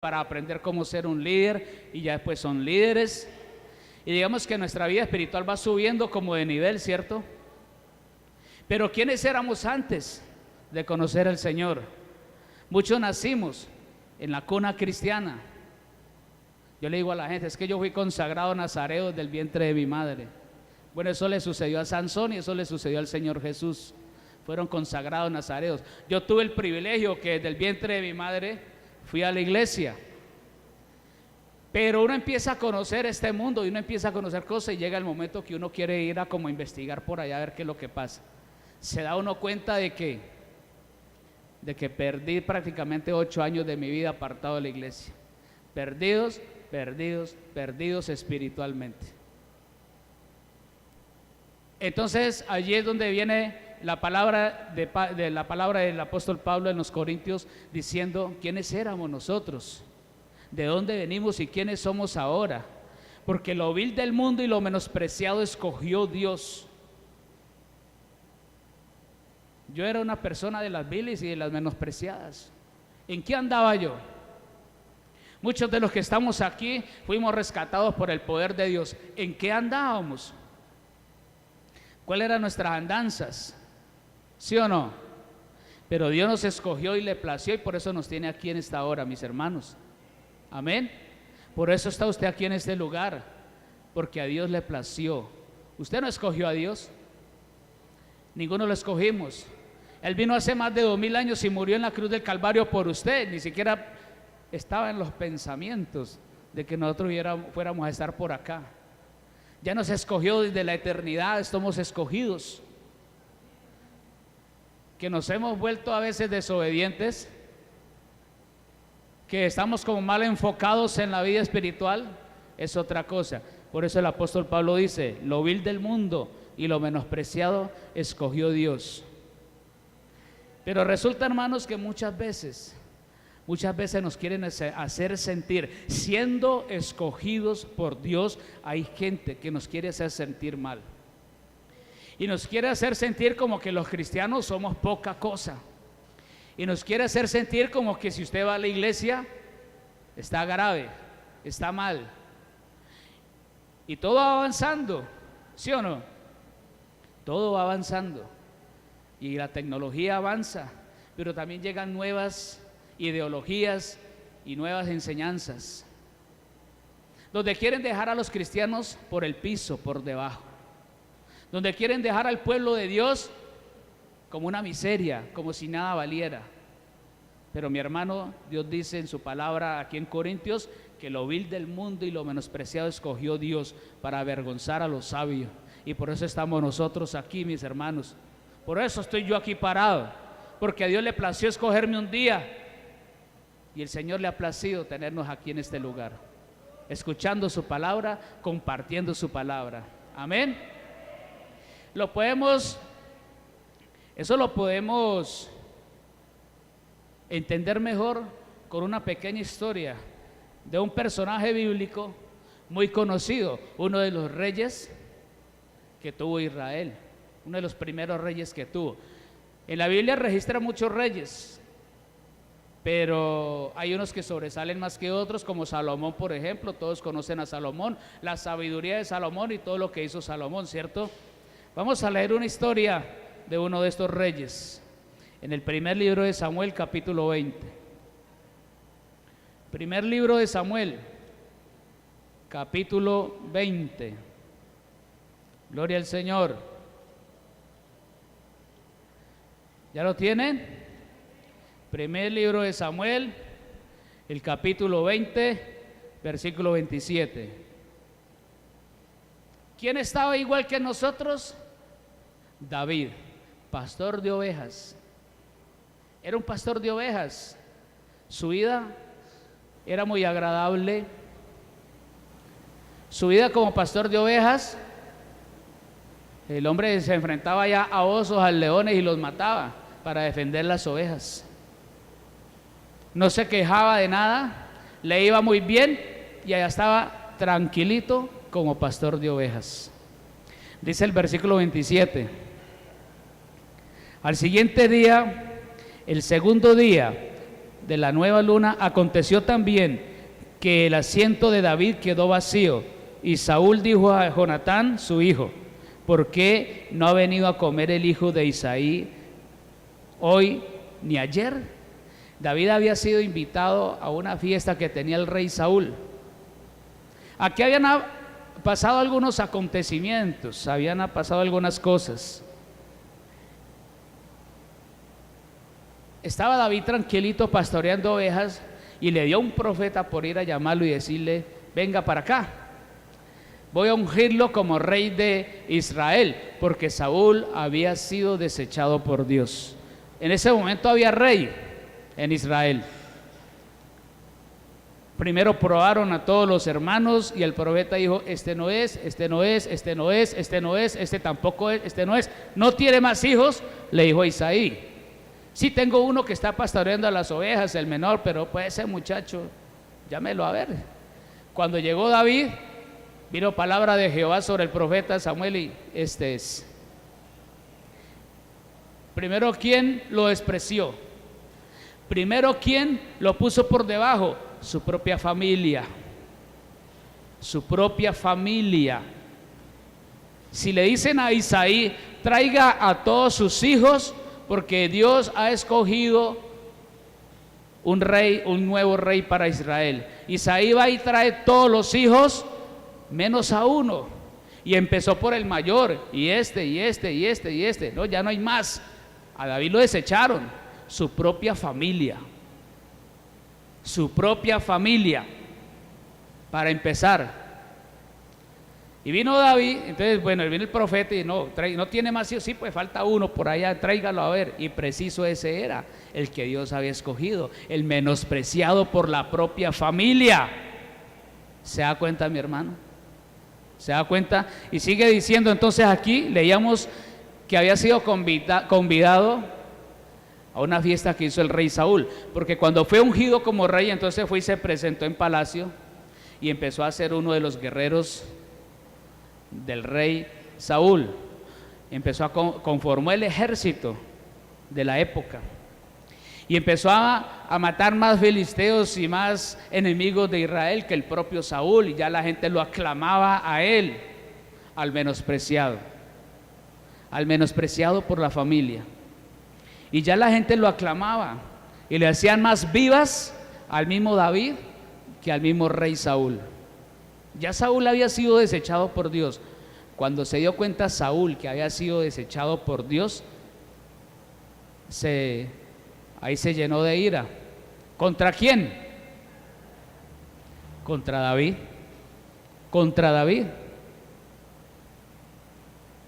para aprender cómo ser un líder y ya después son líderes. Y digamos que nuestra vida espiritual va subiendo como de nivel, ¿cierto? Pero ¿quiénes éramos antes de conocer al Señor? Muchos nacimos en la cuna cristiana. Yo le digo a la gente, es que yo fui consagrado nazareo desde el vientre de mi madre. Bueno, eso le sucedió a Sansón y eso le sucedió al Señor Jesús. Fueron consagrados nazareos. Yo tuve el privilegio que desde el vientre de mi madre fui a la iglesia. Pero uno empieza a conocer este mundo y uno empieza a conocer cosas y llega el momento que uno quiere ir a como investigar por allá a ver qué es lo que pasa. Se da uno cuenta de que perdí prácticamente 8 años de mi vida apartado de la iglesia. Perdidos espiritualmente. Entonces allí es donde viene la palabra del apóstol Pablo en los Corintios diciendo quiénes éramos nosotros, de dónde venimos y quiénes somos ahora, porque lo vil del mundo y lo menospreciado escogió Dios. Yo era una persona de las viles y de las menospreciadas. ¿En qué andaba yo? Muchos de los que estamos aquí fuimos rescatados por el poder de Dios. ¿En qué andábamos? ¿Cuáles eran nuestras andanzas? ¿Sí o no? Pero Dios nos escogió y le plació y por eso nos tiene aquí en esta hora, mis hermanos. Amén. Por eso está usted aquí en este lugar, porque a Dios le plació. Usted no escogió a Dios, ninguno lo escogimos. Él vino hace más de 2000 años y murió en la cruz del Calvario por usted. Ni siquiera estaba en los pensamientos de que nosotros fuéramos a estar por acá. Ya nos escogió desde la eternidad, estamos escogidos. Que nos hemos vuelto a veces desobedientes, que estamos como mal enfocados en la vida espiritual, es otra cosa. Por eso el apóstol Pablo dice, lo vil del mundo y lo menospreciado escogió Dios. Pero resulta, hermanos, que muchas veces nos quieren hacer sentir, siendo escogidos por Dios, hay gente que nos quiere hacer sentir mal. Y nos quiere hacer sentir como que los cristianos somos poca cosa. Y nos quiere hacer sentir como que si usted va a la iglesia, está grave, está mal. Y todo va avanzando, ¿sí o no? Todo va avanzando. Y la tecnología avanza, pero también llegan nuevas ideologías y nuevas enseñanzas, donde quieren dejar a los cristianos por el piso, por debajo, donde quieren dejar al pueblo de Dios como una miseria, como si nada valiera. Pero mi hermano, Dios dice en su palabra aquí en Corintios que lo vil del mundo y lo menospreciado escogió Dios para avergonzar a los sabios, y por eso estamos nosotros aquí, mis hermanos. Por eso estoy yo aquí parado, porque a Dios le plació escogerme un día y el Señor le ha placido tenernos aquí en este lugar, escuchando su palabra, compartiendo su palabra. Amén. Eso lo podemos entender mejor con una pequeña historia de un personaje bíblico muy conocido, uno de los reyes que tuvo Israel, uno de los primeros reyes que tuvo. En la Biblia registra muchos reyes, pero hay unos que sobresalen más que otros, como Salomón, por ejemplo. Todos conocen a Salomón, la sabiduría de Salomón y todo lo que hizo Salomón, ¿cierto? Vamos a leer una historia de uno de estos reyes en el primer libro de Samuel, capítulo 20. Primer libro de Samuel, capítulo 20. Gloria al Señor. ¿Ya lo tienen? Primer libro de Samuel, el capítulo 20, versículo 27. ¿Quién estaba igual que nosotros? David, pastor de ovejas. Era un pastor de ovejas. Su vida era muy agradable. Su vida como pastor de ovejas, el hombre se enfrentaba ya a osos, a leones y los mataba para defender las ovejas. No se quejaba de nada, le iba muy bien y allá estaba tranquilito como pastor de ovejas. Dice el versículo 27. Al siguiente día, el segundo día de la nueva luna, aconteció también que el asiento de David quedó vacío, y Saúl dijo a Jonatán, su hijo: ¿por qué no ha venido a comer el hijo de Isaí hoy ni ayer? David había sido invitado a una fiesta que tenía el rey Saúl. Aquí habían pasado algunos acontecimientos, habían pasado algunas cosas. Estaba David tranquilito pastoreando ovejas y le dio a un profeta por ir a llamarlo y decirle: venga para acá, voy a ungirlo como rey de Israel, porque Saúl había sido desechado por Dios. En ese momento había rey en Israel. Primero probaron a todos los hermanos y el profeta dijo: este no es, este no es, este no es, este no es, este tampoco es, este no es. ¿No tiene más hijos?, le dijo a Isaí. Sí, tengo uno que está pastoreando a las ovejas, el menor, pero pues ese muchacho, llámelo a ver. Cuando llegó David, vino palabra de Jehová sobre el profeta Samuel y este es. Primero, ¿quién lo despreció? Primero, ¿quién lo puso por debajo? Su propia familia. Su propia familia. Si le dicen a Isaí: traiga a todos sus hijos, porque Dios ha escogido un rey, un nuevo rey para Israel. Isaí va y trae todos los hijos, menos a uno. Y empezó por el mayor, y este, y este, y este, y este. No, ya no hay más. A David lo desecharon. Su propia familia. Su propia familia. Para empezar. Y vino David, entonces bueno, vino el profeta y no tiene más hijos. Sí, pues falta uno por allá, tráigalo a ver. Y preciso ese era el que Dios había escogido, el menospreciado por la propia familia. ¿Se da cuenta, mi hermano? ¿Se da cuenta? Y sigue diciendo, entonces aquí leíamos que había sido convidado a una fiesta que hizo el rey Saúl, porque cuando fue ungido como rey, entonces fue y se presentó en palacio y empezó a ser uno de los guerreros del rey Saúl. Conformó el ejército de la época y empezó a matar más filisteos y más enemigos de Israel que el propio Saúl, y ya la gente lo aclamaba a él, al menospreciado por la familia, y ya la gente lo aclamaba y le hacían más vivas al mismo David que al mismo rey Saúl. Ya Saúl había sido desechado por Dios. Cuando se dio cuenta Saúl que había sido desechado por Dios, ahí se llenó de ira. ¿Contra quién? Contra David. Contra David.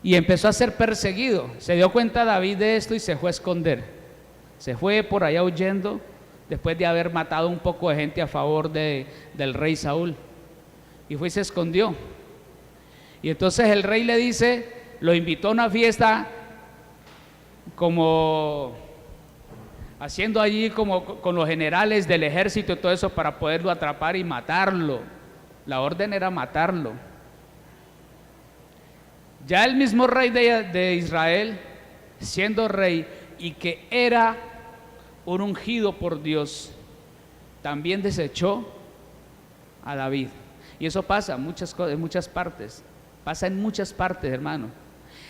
Y empezó a ser perseguido. Se dio cuenta David de esto y se fue a esconder. Se fue por allá huyendo después de haber matado un poco de gente a favor del rey Saúl. Y fue y se escondió. Y entonces el rey le dice, lo invitó a una fiesta, como haciendo allí como con los generales del ejército y todo eso, para poderlo atrapar y matarlo. La orden era matarlo. Ya el mismo rey de Israel, siendo rey y que era un ungido por Dios, también desechó a David. Y eso pasa en muchas partes. Pasa en muchas partes, hermano.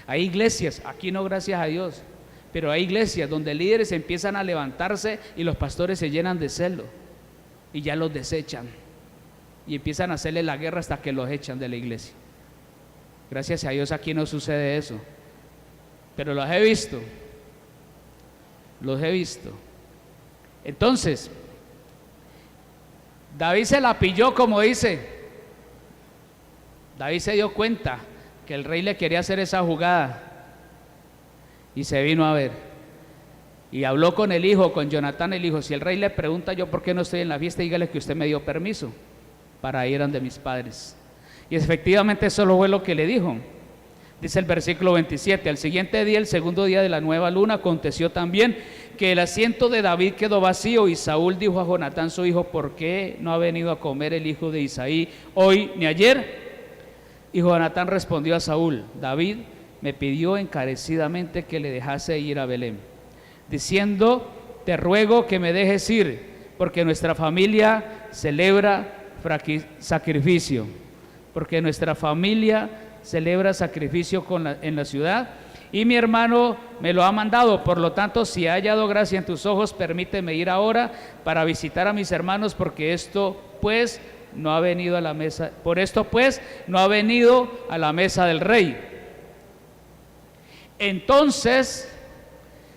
Hay iglesias, aquí no, gracias a Dios, pero hay iglesias donde líderes empiezan a levantarse y los pastores se llenan de celo y ya los desechan y empiezan a hacerle la guerra hasta que los echan de la iglesia. Gracias a Dios aquí no sucede eso, pero los he visto. Entonces David se la pilló, como dice. David se dio cuenta que el rey le quería hacer esa jugada y se vino a ver y habló con el hijo, con Jonatán el hijo. Si el rey le pregunta yo por qué no estoy en la fiesta, dígale que usted me dio permiso para ir ante mis padres. Y efectivamente eso fue lo que le dijo. Dice el versículo 27: al siguiente día, el segundo día de la nueva luna, aconteció también que el asiento de David quedó vacío, y Saúl dijo a Jonatán su hijo: ¿por qué no ha venido a comer el hijo de Isaí hoy ni ayer? Y Jonatán respondió a Saúl: David me pidió encarecidamente que le dejase ir a Belén, diciendo: te ruego que me dejes ir, porque nuestra familia celebra sacrificio, porque nuestra familia celebra sacrificio en la ciudad, y mi hermano me lo ha mandado. Por lo tanto, si ha hallado gracia en tus ojos, permíteme ir ahora para visitar a mis hermanos, porque esto pues no ha venido a la mesa, por esto pues no ha venido a la mesa del rey. Entonces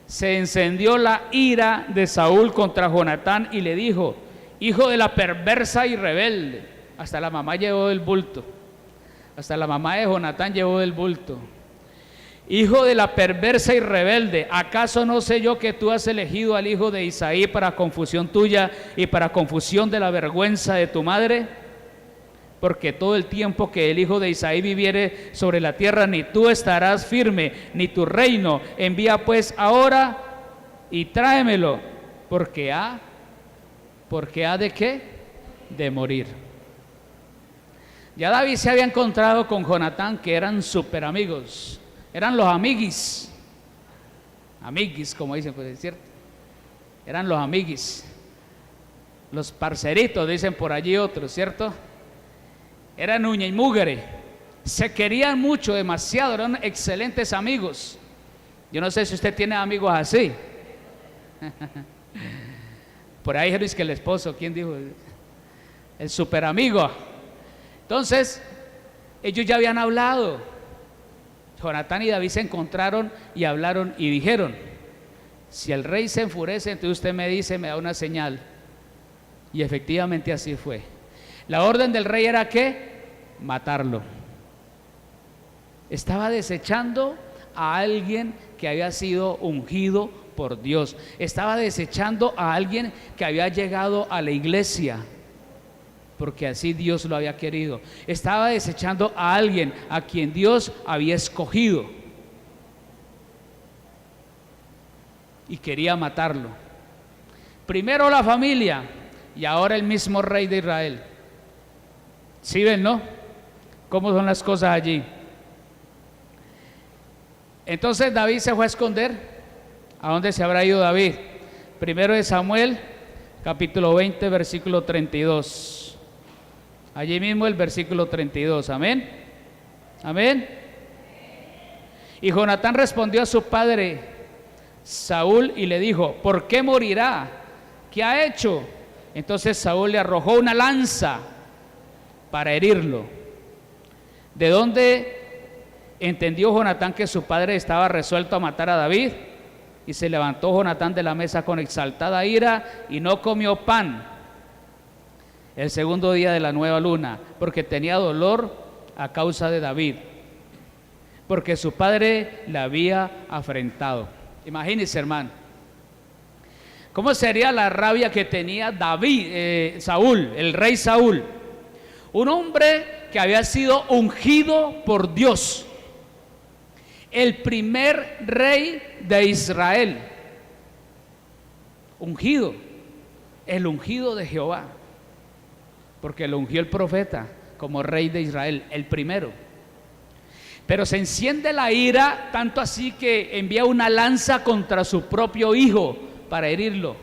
se encendió la ira de Saúl contra Jonatán y le dijo: hijo de la perversa y rebelde. Hasta la mamá llevó del bulto, hasta la mamá de Jonatán llevó del bulto. Hijo de la perversa y rebelde, ¿acaso no sé yo que tú has elegido al hijo de Isaí para confusión tuya y para confusión de la vergüenza de tu madre? Porque todo el tiempo que el hijo de Isaí viviere sobre la tierra, ni tú estarás firme, ni tu reino. Envía pues ahora y tráemelo, porque ha ¿de qué? De morir. Ya David se había encontrado con Jonatán, que eran súper amigos, eran los amiguis, como dicen, pues es cierto, eran los amiguis, los parceritos, dicen por allí otros, ¿cierto? Eran uña y mugre, se querían mucho, demasiado, eran excelentes amigos. Yo no sé si usted tiene amigos así. Por ahí dijeron que el esposo, ¿quién dijo? El super amigo. Entonces, ellos ya habían hablado. Jonatán y David se encontraron y hablaron y dijeron: si el rey se enfurece, entonces usted me dice, me da una señal. Y efectivamente así fue. La orden del rey era ¿qué? Matarlo. Estaba desechando a alguien que había sido ungido por Dios. Estaba desechando a alguien que había llegado a la iglesia, porque así Dios lo había querido. Estaba desechando a alguien a quien Dios había escogido y quería matarlo. Primero la familia y ahora el mismo rey de Israel. ¿Sí ven, no? ¿Cómo son las cosas allí? Entonces David se fue a esconder. ¿A dónde se habrá ido David? Primero de Samuel, capítulo 20, versículo 32. Allí mismo el versículo 32. Amén. Amén. Y Jonatán respondió a su padre Saúl y le dijo: ¿por qué morirá? ¿Qué ha hecho? Entonces Saúl le arrojó una lanza para herirlo. ¿De dónde entendió Jonatán que su padre estaba resuelto a matar a David? Y se levantó Jonatán de la mesa con exaltada ira y no comió pan el segundo día de la nueva luna, porque tenía dolor a causa de David, porque su padre le había afrentado. Imagínense, hermano, ¿cómo sería la rabia que tenía Saúl, el rey Saúl? Un hombre que había sido ungido por Dios, el primer rey de Israel, ungido, el ungido de Jehová, porque lo ungió el profeta como rey de Israel, el primero. Pero se enciende la ira, tanto así que envía una lanza contra su propio hijo para herirlo.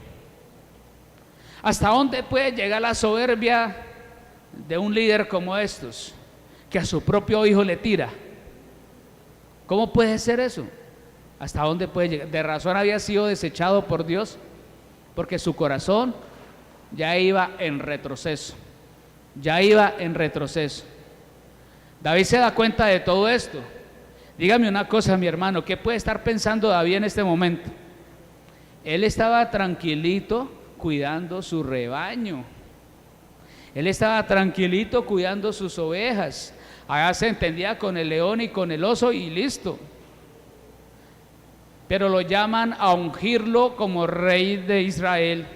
¿Hasta dónde puede llegar la soberbia de un líder como estos, que a su propio hijo le tira? ¿Cómo puede ser eso? ¿Hasta dónde puede llegar? De razón había sido desechado por Dios, porque su corazón ya iba en retroceso. Ya iba en retroceso. David se da cuenta de todo esto. Dígame una cosa, mi hermano, ¿qué puede estar pensando David en este momento? Él estaba tranquilito cuidando su rebaño. Él estaba tranquilito cuidando sus ovejas. Allá se entendía con el león y con el oso y listo. Pero lo llaman a ungirlo como rey de Israel.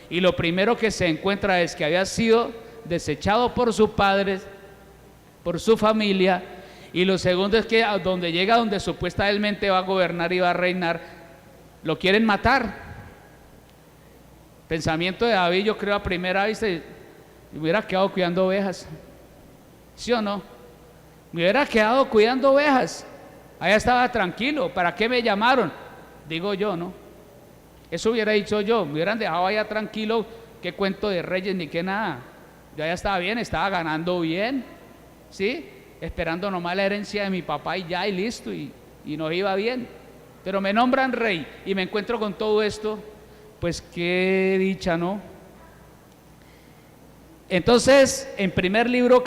Y lo primero que se encuentra es que había sido desechado por sus padres, por su familia. Y lo segundo es que donde llega, donde supuestamente va a gobernar y va a reinar, lo quieren matar. Pensamiento de David, yo creo a primera vista, me hubiera quedado cuidando ovejas. ¿Sí o no? Me hubiera quedado cuidando ovejas. Allá estaba tranquilo. ¿Para qué me llamaron? Digo yo, ¿no? Eso hubiera dicho yo. Me hubieran dejado allá tranquilo qué cuento de reyes ni qué nada. Yo ya estaba bien, estaba ganando bien, ¿sí? Esperando nomás la herencia de mi papá y ya, y listo, y nos iba bien. Pero me nombran rey y me encuentro con todo esto, pues qué dicha, ¿no? Entonces, en primer libro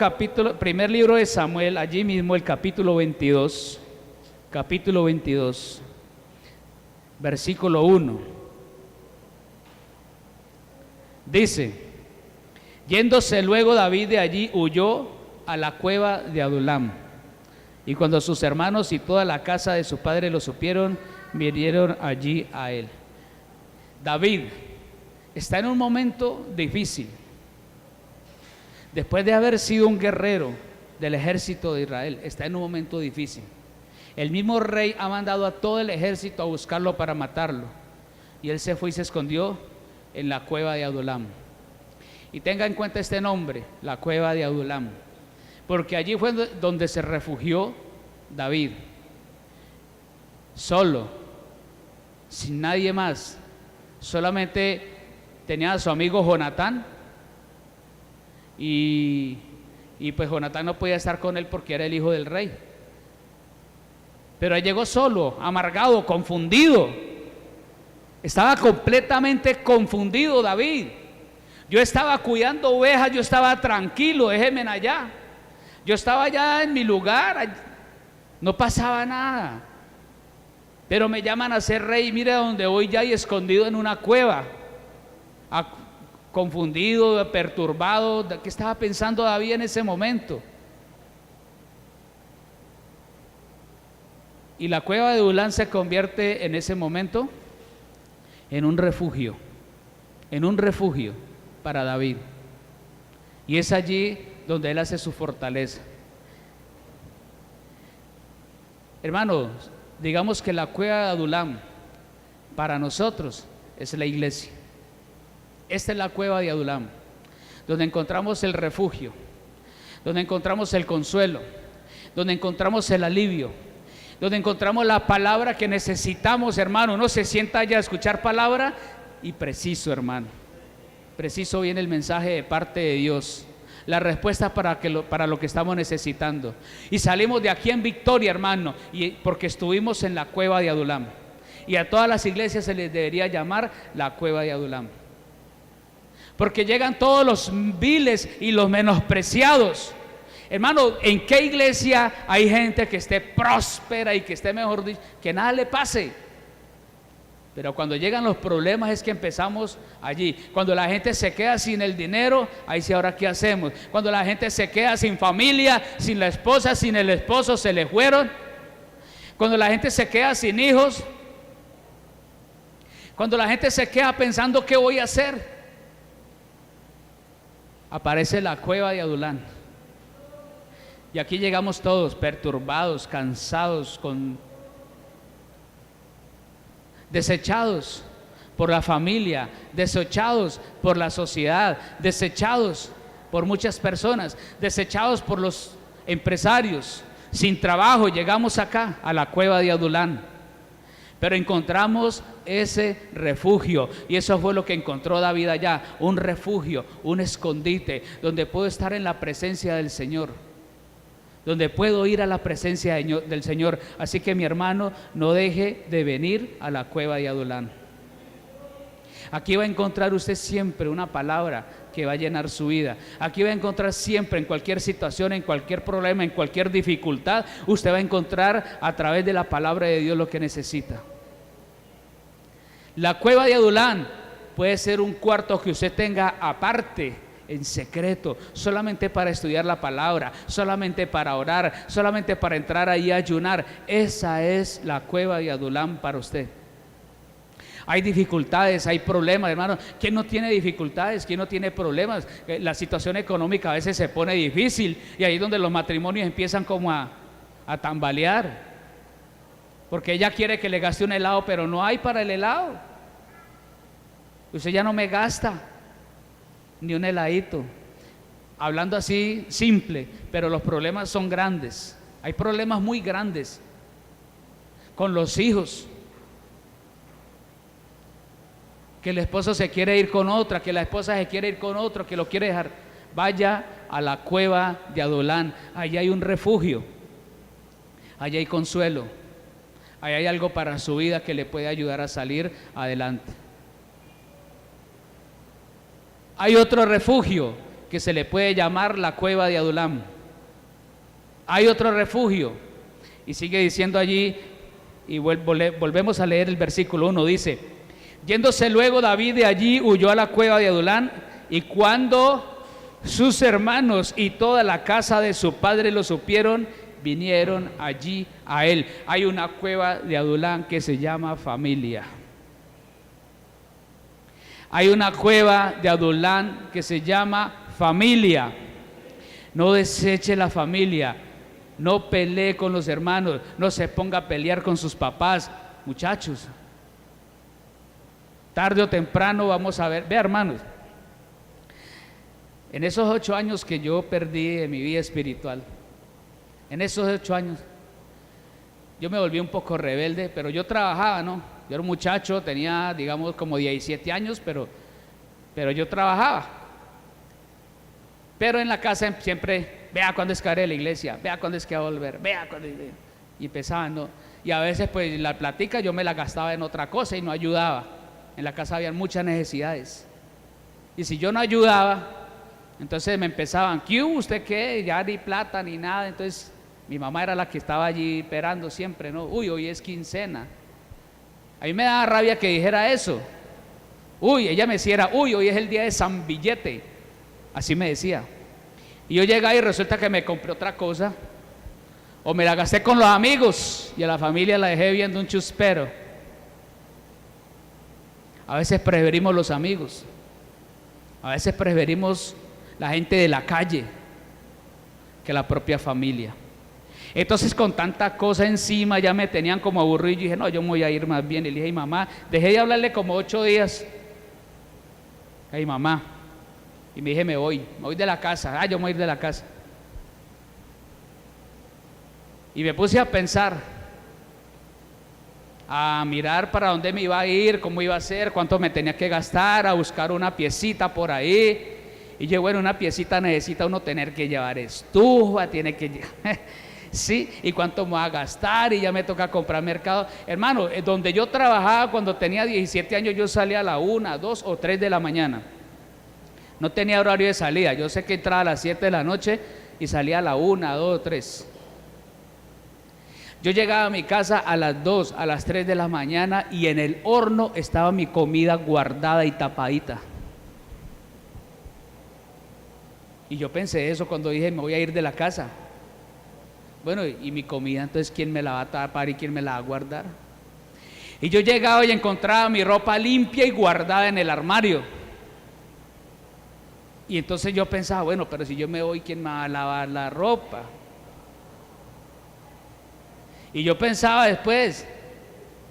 de Samuel, allí mismo el capítulo 22, versículo 1, dice: yéndose luego David de allí, huyó a la cueva de Adulam. Y cuando sus hermanos y toda la casa de su padre lo supieron, vinieron allí a él. David está en un momento difícil. Después de haber sido un guerrero del ejército de Israel, está en un momento difícil. El mismo rey ha mandado a todo el ejército a buscarlo para matarlo. Y él se fue y se escondió en la cueva de Adulam. Y tenga en cuenta este nombre, la cueva de Adulam, porque allí fue donde se refugió David, solo, sin nadie más. Solamente tenía a su amigo Jonatán, y pues Jonatán no podía estar con él porque era el hijo del rey. Pero él llegó solo, amargado, confundido. Estaba completamente confundido David. Yo estaba cuidando ovejas, yo estaba tranquilo, déjenme allá. Yo estaba allá en mi lugar, no pasaba nada. Pero me llaman a ser rey, mire donde voy ya, y escondido en una cueva, confundido, perturbado. ¿Qué estaba pensando David en ese momento? Y la cueva de Adulam se convierte en ese momento en un refugio para David. Y es allí donde él hace su fortaleza. Hermanos, digamos que la cueva de Adulam para nosotros es la iglesia. Esta es la cueva de Adulam, donde encontramos el refugio, donde encontramos el consuelo, donde encontramos el alivio, donde encontramos la palabra que necesitamos, hermano. Uno se sienta allá a escuchar palabra y preciso, hermano, preciso viene el mensaje de parte de Dios, la respuesta para lo que estamos necesitando. Y salimos de aquí en victoria, hermano, porque estuvimos en la cueva de Adulam. Y a todas las iglesias se les debería llamar la cueva de Adulam, porque llegan todos los viles y los menospreciados. Hermano, ¿en qué iglesia hay gente que esté próspera y que esté, mejor dicho, que nada le pase? Pero cuando llegan los problemas es que empezamos allí. Cuando la gente se queda sin el dinero, ahí sí, ahora ¿qué hacemos? Cuando la gente se queda sin familia, sin la esposa, sin el esposo, se le fueron. Cuando la gente se queda sin hijos, cuando la gente se queda pensando ¿qué voy a hacer? Aparece la cueva de Adulam. Y aquí llegamos todos perturbados, cansados, desechados por la familia, desechados por la sociedad, desechados por muchas personas, desechados por los empresarios, sin trabajo. Llegamos acá a la cueva de Adulam, pero encontramos ese refugio, y eso fue lo que encontró David allá, un refugio, un escondite, donde puedo estar en la presencia del Señor, donde puedo ir a la presencia del Señor. Así que mi hermano, no deje de venir a la cueva de Adulam. Aquí va a encontrar usted siempre una palabra que va a llenar su vida. Aquí va a encontrar siempre, en cualquier situación, en cualquier problema, en cualquier dificultad, usted va a encontrar a través de la palabra de Dios lo que necesita. La cueva de Adulam puede ser un cuarto que usted tenga aparte, en secreto, solamente para estudiar la palabra, solamente para orar, solamente para entrar ahí a ayunar. Esa es la cueva de Adulam para usted. Hay dificultades, hay problemas, hermano. ¿Quién no tiene dificultades? ¿Quién no tiene problemas? La situación económica a veces se pone difícil, y ahí es donde los matrimonios empiezan como a tambalear, porque ella quiere que le gaste un helado, pero no hay para el helado. Usted ya no me gasta ni un heladito. Hablando así simple, pero los problemas son grandes. Hay problemas muy grandes con los hijos, que el esposo se quiere ir con otra, que la esposa se quiere ir con otro, que lo quiere dejar. Vaya a la cueva de Adulán, allá hay un refugio, allá hay consuelo, allá hay algo para su vida que le puede ayudar a salir adelante. Hay otro refugio que se le puede llamar la cueva de Adulán. Hay otro refugio, y sigue diciendo allí, y volvemos a leer el versículo 1, dice: yéndose luego David de allí, huyó a la cueva de Adulán, y cuando sus hermanos y toda la casa de su padre lo supieron, vinieron allí a él. Hay una cueva de Adulán que se llama familia. Hay una cueva de Adulán que se llama familia. No deseche la familia, no pelee con los hermanos, no se ponga a pelear con sus papás. Muchachos, tarde o temprano vamos a ver, vea hermanos, en esos 8 años que yo perdí en mi vida espiritual, en esos 8 años, yo me volví un poco rebelde, pero yo trabajaba, ¿no? Yo era un muchacho, tenía, digamos, como 17 años, pero yo trabajaba. Pero en la casa siempre, vea cuándo es que abre la iglesia, vea cuándo es que va a volver, vea cuándo. Y empezaban, ¿no? Y a veces, pues, la platica yo me la gastaba en otra cosa y no ayudaba. En la casa había muchas necesidades. Y si yo no ayudaba, entonces me empezaban, ¿qué hubo? ¿Usted qué? Ya ni plata ni nada. Entonces mi mamá era la que estaba allí esperando siempre, ¿no? Uy, hoy es quincena. A mí me daba rabia que dijera eso. Uy, ella me decía, uy, hoy es el día de San Billete. Así me decía. Y yo llegaba y resulta que me compré otra cosa, o me la gasté con los amigos y a la familia la dejé viendo un chuspero. A veces preferimos los amigos, a veces preferimos la gente de la calle que la propia familia. Entonces, con tanta cosa encima ya me tenían como aburrido y dije, no, yo me voy a ir más bien. Y le dije, mamá, dejé de hablarle como 8 días. Ay, mamá. Y me dije, me voy de la casa. Yo me voy a ir de la casa. Y me puse a pensar, a mirar para dónde me iba a ir, cómo iba a ser, cuánto me tenía que gastar, a buscar una piecita por ahí. Y yo, bueno, una piecita necesita uno tener que llevar estufa, tiene que llevar, sí, y cuánto me va a gastar, y ya me toca comprar mercado. Hermano, donde yo trabajaba cuando tenía 17 años, yo salía a la 1, 2 o 3 de la mañana. No tenía horario de salida, yo sé que entraba a las 7 de la noche y salía a la 1, 2, 3. Yo llegaba a mi casa a las 2, a las 3 de la mañana y en el horno estaba mi comida guardada y tapadita. Y yo pensé eso cuando dije, me voy a ir de la casa. Bueno, y mi comida, entonces, ¿quién me la va a tapar y quién me la va a guardar? Y yo llegaba y encontraba mi ropa limpia y guardada en el armario. Y entonces yo pensaba, bueno, pero si yo me voy, ¿quién me va a lavar la ropa? Y yo pensaba después,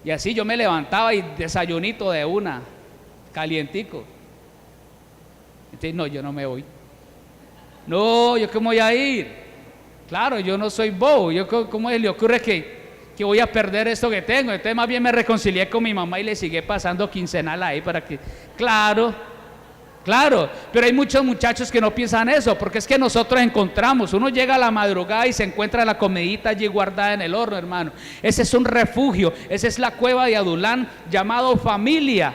y así yo me levantaba y desayunito de una, calientico. Entonces, no, yo no me voy. No, ¿yo cómo voy a ir? Claro, yo no soy bobo. ¿Cómo le ocurre que voy a perder esto que tengo? Entonces más bien me reconcilié con mi mamá y le sigue pasando quincenal ahí para que... Claro, pero hay muchos muchachos que no piensan eso, porque es que nosotros encontramos, uno llega a la madrugada y se encuentra la comidita allí guardada en el horno, hermano. Ese es un refugio, esa es la cueva de Adulán llamado familia.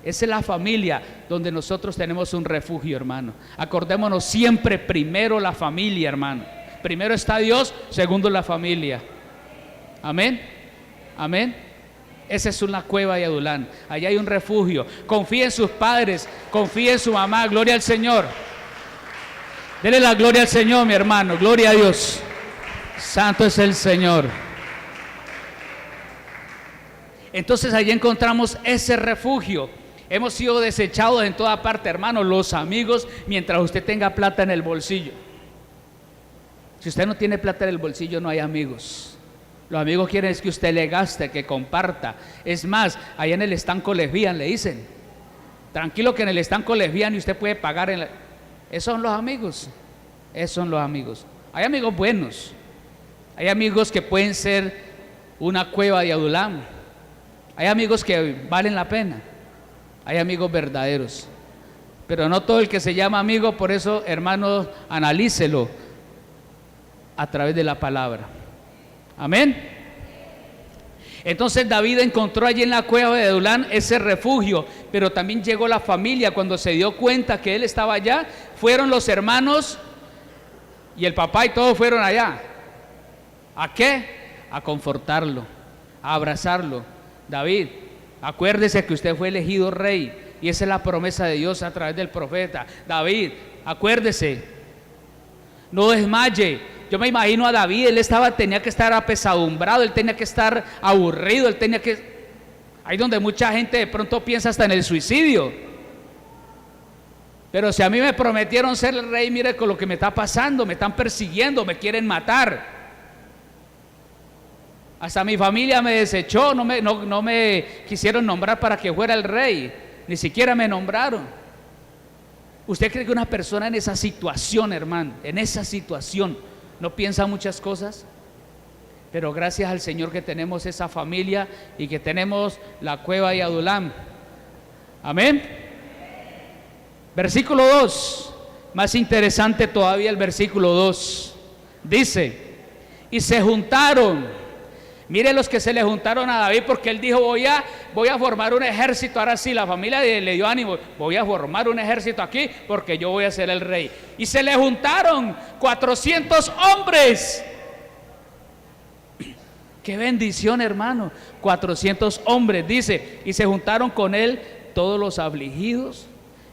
Esa es la familia donde nosotros tenemos un refugio, hermano. Acordémonos siempre, primero la familia, hermano. Primero está Dios, segundo la familia. Amén, amén. Esa es una cueva de Adulán. Allá hay un refugio. Confíe en sus padres, confíe en su mamá. Gloria al Señor. Dele la gloria al Señor, mi hermano. Gloria a Dios. Santo es el Señor. Entonces allí encontramos ese refugio. Hemos sido desechados en toda parte, hermano. Los amigos, mientras usted tenga plata en el bolsillo. Si usted no tiene plata en el bolsillo, no hay amigos. Los amigos quieren es que usted le gaste, que comparta. Es más, allá en el estanco lesbian le dicen, tranquilo que en el estanco lesbian y usted puede pagar Esos son los amigos. Esos son los amigos. Hay amigos buenos. Hay amigos que pueden ser una cueva de Adulán. Hay amigos que valen la pena. Hay amigos verdaderos, pero no todo el que se llama amigo. Por eso, hermanos, analícelo a través de la palabra. Amén. Entonces David encontró allí en la cueva de Adulán ese refugio, pero también llegó la familia. Cuando se dio cuenta que él estaba allá, fueron los hermanos y el papá y todos fueron allá. ¿A qué? A confortarlo, a abrazarlo. David, acuérdese que usted fue elegido rey, y esa es la promesa de Dios a través del profeta. David, acuérdese, no desmaye. Yo me imagino a David, tenía que estar apesadumbrado, él tenía que estar aburrido, ahí donde mucha gente de pronto piensa hasta en el suicidio. Pero si a mí me prometieron ser el rey, mire con lo que me está pasando, me están persiguiendo, me quieren matar. Hasta mi familia me desechó, no me quisieron nombrar para que fuera el rey, ni siquiera me nombraron. ¿Usted cree que una persona en esa situación, hermano, en esa situación, no piensa muchas cosas? Pero gracias al Señor que tenemos esa familia y que tenemos la cueva de Adulán. Amén. Versículo 2, más interesante todavía el versículo 2. Dice, y se juntaron. Mire los que se le juntaron a David, porque él dijo, voy a formar un ejército. Ahora sí, la familia le dio ánimo, voy a formar un ejército aquí porque yo voy a ser el rey. Y se le juntaron 400 hombres. Qué bendición, hermano. 400 hombres, dice, y se juntaron con él todos los afligidos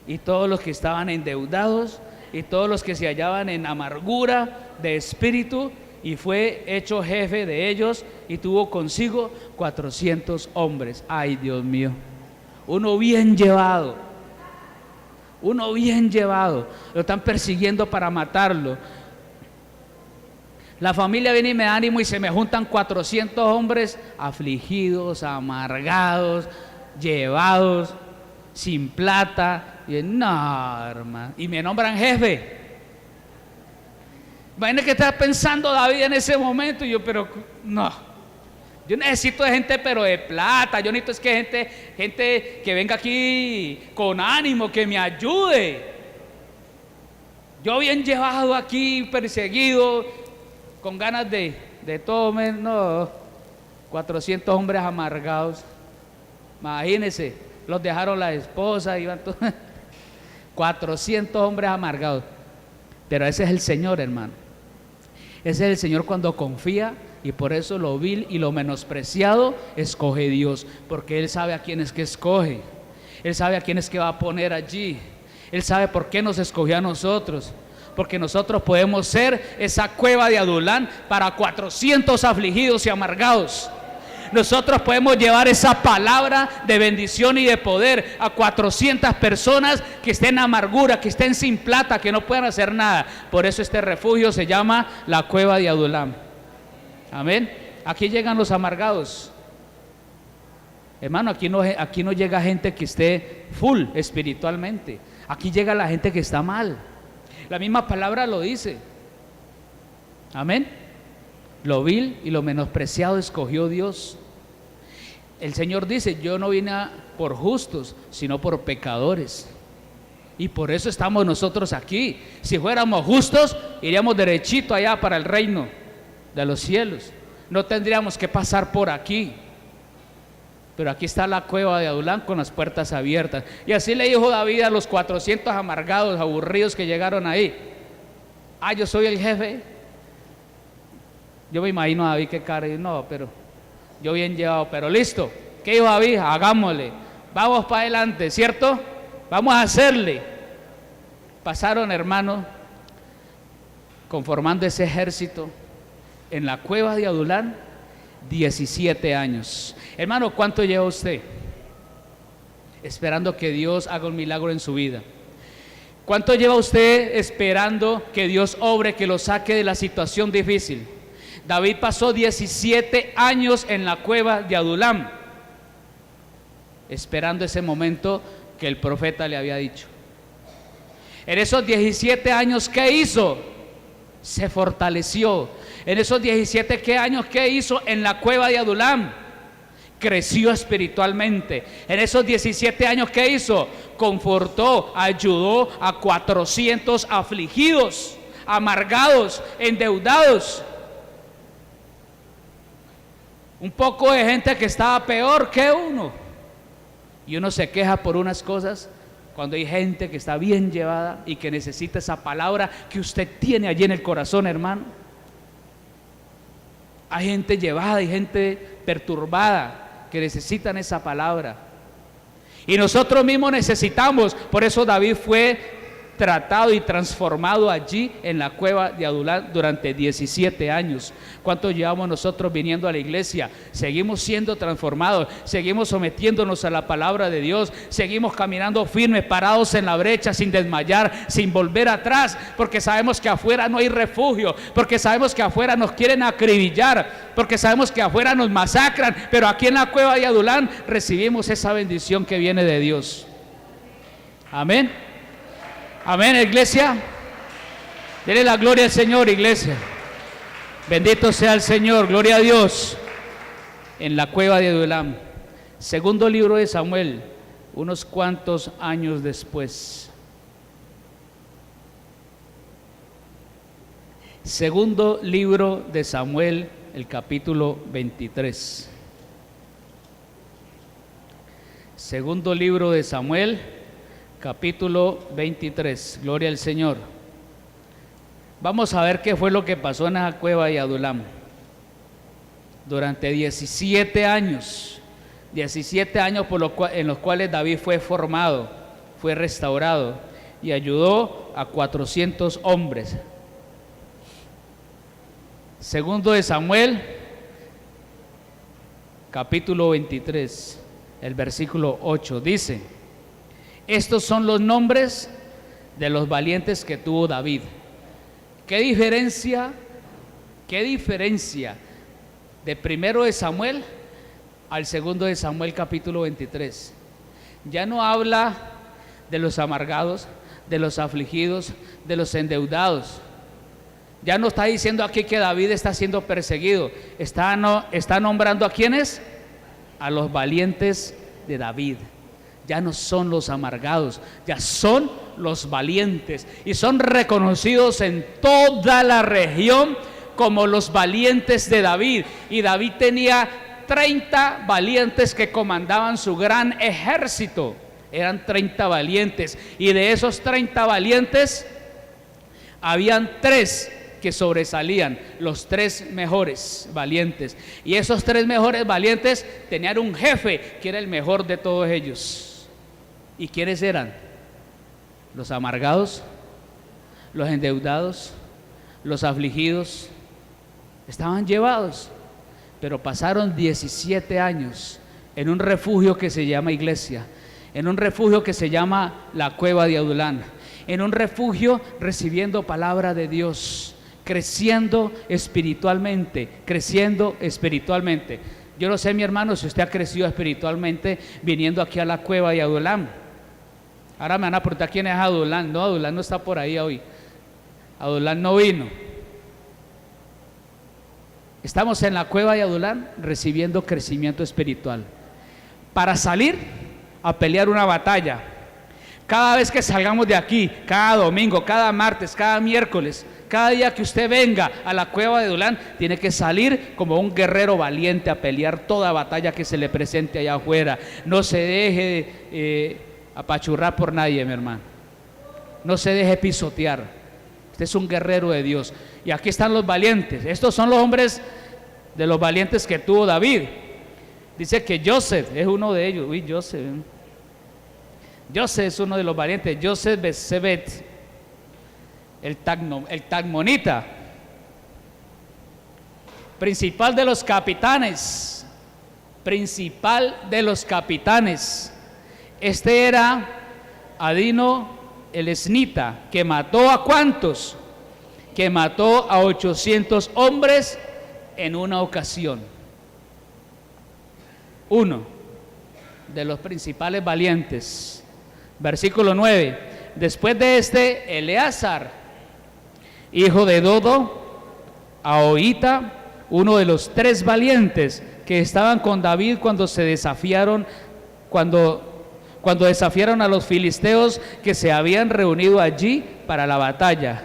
y todos los que estaban endeudados y todos los que se hallaban en amargura de espíritu, y fue hecho jefe de ellos y tuvo consigo 400 hombres. Ay, Dios mío, uno bien llevado, lo están persiguiendo para matarlo. La familia viene y me da ánimo y se me juntan 400 hombres afligidos, amargados, llevados, sin plata. Y no, hermano, y me nombran jefe. Imagínate que estaba pensando David en ese momento. Y yo, pero no, yo necesito de gente pero de plata. Yo necesito gente que venga aquí con ánimo, que me ayude. Yo bien llevado aquí, perseguido, con ganas de todo. No, 400 hombres amargados. Imagínense, los dejaron la esposa, iban todos. 400 hombres amargados. Pero ese es el Señor, hermano. Ese es el Señor cuando confía, y por eso lo vil y lo menospreciado escoge Dios, porque Él sabe a quién es que escoge. Él sabe a quién es que va a poner allí. Él sabe por qué nos escogió a nosotros, porque nosotros podemos ser esa cueva de Adulán para 400 afligidos y amargados. Nosotros podemos llevar esa palabra de bendición y de poder a 400 personas que estén en amargura, que estén sin plata, que no puedan hacer nada. Por eso este refugio se llama la cueva de Adulán. Amén. Aquí llegan los amargados. Hermano, aquí no llega gente que esté full espiritualmente. Aquí llega la gente que está mal. La misma palabra lo dice. Amén. Lo vil y lo menospreciado escogió Dios. El Señor dice, yo no vine por justos, sino por pecadores. Y por eso estamos nosotros aquí. Si fuéramos justos, iríamos derechito allá para el reino de los cielos. No tendríamos que pasar por aquí. Pero aquí está la cueva de Adulán con las puertas abiertas. Y así le dijo David a los 400 amargados, aburridos que llegaron ahí. Yo soy el jefe. Yo me imagino a David que cara, no, pero yo bien llevado, pero listo. ¿Qué dijo David? Hagámosle, vamos para adelante, ¿cierto? Vamos a hacerle. Pasaron, hermanos, conformando ese ejército en la cueva de Adulán 17 años. Hermano, ¿cuánto lleva usted esperando que Dios haga un milagro en su vida? ¿Cuánto lleva usted esperando que Dios obre, que lo saque de la situación difícil? David pasó 17 años en la cueva de Adulán, esperando ese momento que el profeta le había dicho. En esos 17 años, ¿qué hizo? Se fortaleció. En esos 17 años, ¿qué hizo en la cueva de Adulán? creció espiritualmente. En esos 17 años, ¿qué hizo? Confortó, ayudó a 400 afligidos, amargados, endeudados. Un poco de gente que estaba peor que uno. Y uno se queja por unas cosas cuando hay gente que está bien llevada y que necesita esa palabra que usted tiene allí en el corazón, hermano. Hay gente llevada, hay gente perturbada que necesitan esa palabra. Y nosotros mismos necesitamos, por eso David fue tratado y transformado allí en la cueva de Adulán durante 17 años. ¿Cuánto llevamos nosotros viniendo a la iglesia? Seguimos siendo transformados, seguimos sometiéndonos a la palabra de Dios, seguimos caminando firmes, parados en la brecha, sin desmayar, sin volver atrás, porque sabemos que afuera no hay refugio, porque sabemos que afuera nos quieren acribillar, porque sabemos que afuera nos masacran, pero aquí en la cueva de Adulán recibimos esa bendición que viene de Dios. Amén. Amén, iglesia. Denle la gloria al Señor, iglesia. Bendito sea el Señor, gloria a Dios. En la cueva de Adulam. Segundo libro de Samuel, unos cuantos años después. Segundo libro de Samuel, el capítulo 23. Segundo libro de Samuel, capítulo 23, gloria al Señor. Vamos a ver qué fue lo que pasó en esa cueva de Adulam. Durante 17 años en los cuales David fue formado, fue restaurado y ayudó a 400 hombres. Segundo de Samuel, capítulo 23, el versículo 8, dice: estos son los nombres de los valientes que tuvo David. ¿Qué diferencia de primero de Samuel al segundo de Samuel capítulo 23? Ya no habla de los amargados, de los afligidos, de los endeudados. Ya no está diciendo aquí que David está siendo perseguido. Está nombrando a ¿quiénes? A los valientes de David. Ya no son los amargados, ya son los valientes, y son reconocidos en toda la región como los valientes de David. Y David tenía 30 valientes que comandaban su gran ejército. Eran 30 valientes, y de esos 30 valientes habían 3 que sobresalían, los 3 mejores valientes. Y esos 3 mejores valientes tenían un jefe que era el mejor de todos ellos. ¿Y quiénes eran? Los amargados, los endeudados, los afligidos. Estaban llevados, pero pasaron 17 años en un refugio que se llama iglesia, en un refugio que se llama la cueva de Adulán, en un refugio recibiendo palabra de Dios, creciendo espiritualmente. Yo no sé, mi hermano, si usted ha crecido espiritualmente viniendo aquí a la cueva de Adulán. Ahora me van a preguntar quién es Adulán. No, Adulán no está por ahí hoy. Adulán no vino. Estamos en la cueva de Adulán recibiendo crecimiento espiritual para salir a pelear una batalla. Cada vez que salgamos de aquí, cada domingo, cada martes, cada miércoles, cada día que usted venga a la cueva de Adulán, tiene que salir como un guerrero valiente a pelear toda batalla que se le presente allá afuera. No se deje apachurrar por nadie, mi hermano. No se deje pisotear. Usted es un guerrero de Dios. Y aquí están los valientes. Estos son los hombres de los valientes que tuvo David. Dice que Joseph es uno de ellos. Uy, Joseph es uno de los valientes. Joseph Besebet, el tagmonita, principal de los capitanes. Este era Adino el esnita, que mató ¿a cuántos? Que mató a 800 hombres en una ocasión. Uno de los principales valientes. Versículo 9. Después de este, Eleazar, hijo de Dodo, Ahoita, uno de los 3 valientes que estaban con David cuando se desafiaron, cuando desafiaron a los filisteos que se habían reunido allí para la batalla,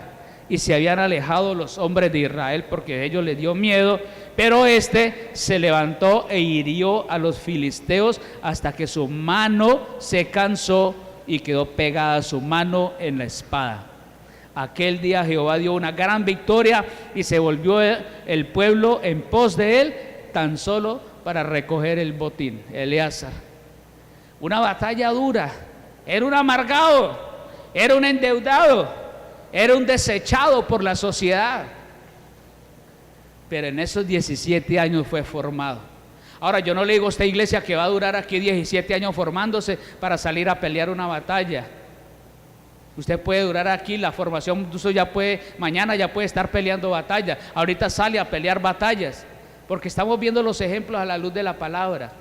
y se habían alejado los hombres de Israel porque a ellos les dio miedo, pero este se levantó e hirió a los filisteos hasta que su mano se cansó y quedó pegada su mano en la espada. Aquel día Jehová dio una gran victoria y se volvió el pueblo en pos de él, tan solo para recoger el botín. Eleazar. Una batalla dura. Era un amargado, era un endeudado, era un desechado por la sociedad. Pero en esos 17 años fue formado. Ahora, yo no le digo a esta iglesia que va a durar aquí 17 años formándose para salir a pelear una batalla. Usted puede durar aquí, la formación incluso mañana ya puede estar peleando batallas. Ahorita sale a pelear batallas, porque estamos viendo los ejemplos a la luz de la palabra.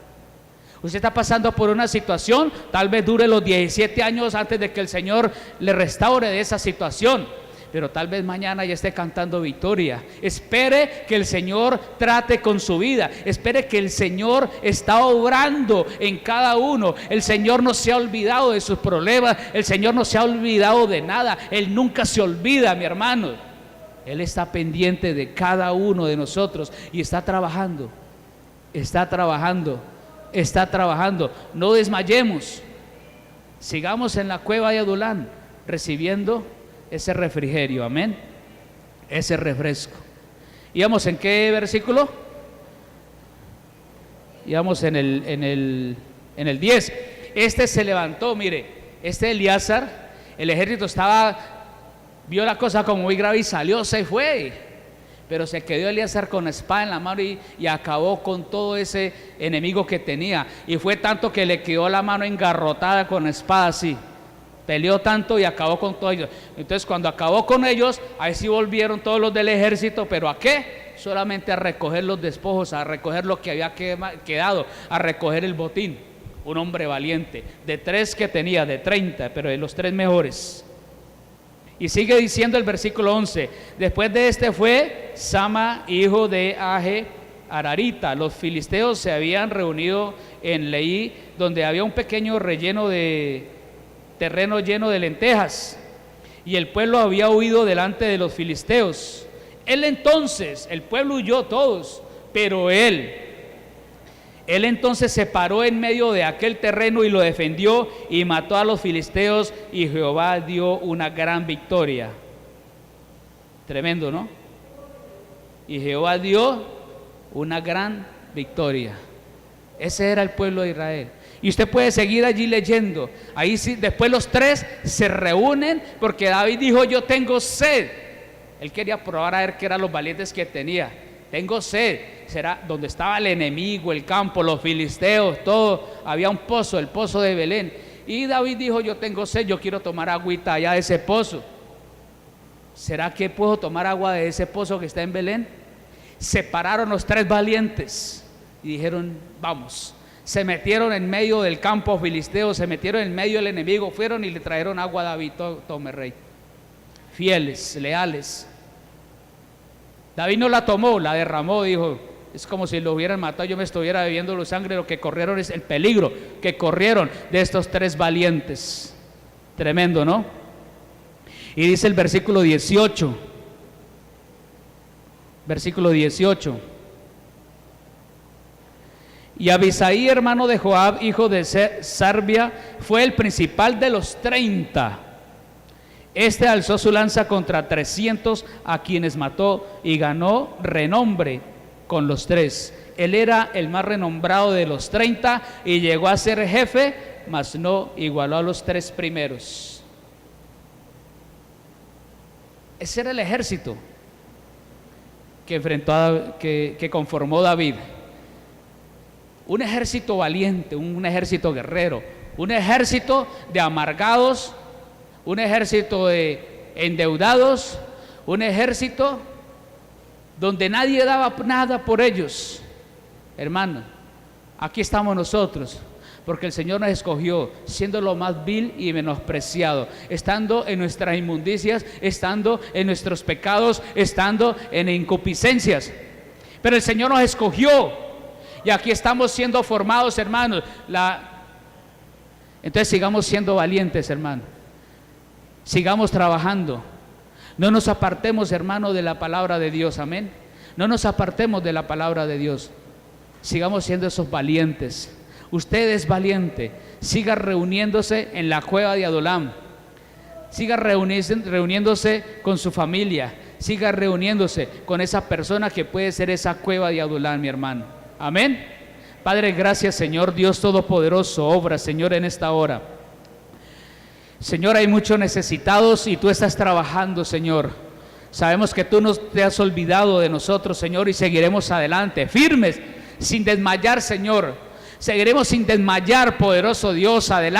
Usted está pasando por una situación, tal vez dure los 17 años antes de que el Señor le restaure de esa situación, pero tal vez mañana ya esté cantando victoria. Espere que el Señor trate con su vida, espere que el Señor está obrando en cada uno. El Señor no se ha olvidado de sus problemas, el Señor no se ha olvidado de nada, Él nunca se olvida, mi hermano. Él está pendiente de cada uno de nosotros y está trabajando. No desmayemos, sigamos en la cueva de Adulán recibiendo ese refrigerio, amén, ese refresco. ¿Íbamos en qué versículo? Íbamos en el 10. Este se levantó, mire, este Eleazar, el ejército vio la cosa como muy grave y salió, se fue. Pero se quedó Eleazar con la espada en la mano y acabó con todo ese enemigo que tenía. Y fue tanto que le quedó la mano engarrotada con la espada así. Peleó tanto y acabó con todos ellos. Entonces cuando acabó con ellos, ahí sí volvieron todos los del ejército. ¿Pero a qué? Solamente a recoger los despojos, a recoger lo que había quedado, a recoger el botín. Un hombre valiente, de 3 que tenía, de 30, pero de los 3 mejores. Y sigue diciendo el versículo 11, después de este fue Sama, hijo de Age Ararita. Los filisteos se habían reunido en Leí, donde había un pequeño terreno lleno de lentejas, y el pueblo había huido delante de los filisteos. El pueblo huyó todos, pero él entonces se paró en medio de aquel terreno y lo defendió y mató a los filisteos, y Jehová dio una gran victoria. Tremendo, ¿no? Y Jehová dio una gran victoria. Ese era el pueblo de Israel. Y usted puede seguir allí leyendo. Ahí sí, después los 3 se reúnen porque David dijo: yo tengo sed. Él quería probar a ver qué eran los valientes que tenía. Tengo sed. Será donde estaba el enemigo, el campo, los filisteos, todo. Había un pozo, el pozo de Belén. Y David dijo: yo tengo sed, yo quiero tomar agüita allá de ese pozo. ¿Será que puedo tomar agua de ese pozo que está en Belén? Se pararon los 3 valientes y dijeron: vamos. Se metieron en medio del campo filisteo, se metieron en medio del enemigo, fueron y le trajeron agua a David. Tome, rey. Fieles, leales. David no la tomó, la derramó, dijo: es como si lo hubieran matado, yo me estuviera bebiendo la sangre. Lo que corrieron es el peligro que corrieron de estos 3 valientes. Tremendo, ¿no? Y dice el versículo 18. Versículo 18. Y Abisaí, hermano de Joab, hijo de Sarbia, fue el principal de los 30. Este alzó su lanza contra 300, a quienes mató, y ganó renombre con los 3. Él era el más renombrado de los 30 y llegó a ser jefe, mas no igualó a los 3 primeros. Ese era el ejército que conformó David. Un ejército valiente, un ejército guerrero, un ejército de amargados, un ejército de endeudados, un ejército donde nadie daba nada por ellos. Hermano, aquí estamos nosotros, porque el Señor nos escogió siendo lo más vil y menospreciado, estando en nuestras inmundicias, estando en nuestros pecados, estando en incupiscencias. Pero el Señor nos escogió Y aquí estamos siendo formados, hermanos. Entonces sigamos siendo valientes, hermano. Sigamos trabajando. No nos apartemos, hermano, de la palabra de Dios. Amén. No nos apartemos de la palabra de Dios. Sigamos siendo esos valientes. Usted es valiente. Siga reuniéndose en la cueva de Adulam. Siga reuniéndose con su familia. Siga reuniéndose con esa persona que puede ser esa cueva de Adulam, mi hermano. Amén. Padre, gracias, Señor Dios Todopoderoso. Obra, Señor, en esta hora. Señor, hay muchos necesitados y tú estás trabajando, Señor. Sabemos que tú no te has olvidado de nosotros, Señor, y seguiremos adelante, firmes, sin desmayar, Señor. Seguiremos sin desmayar, poderoso Dios, adelante.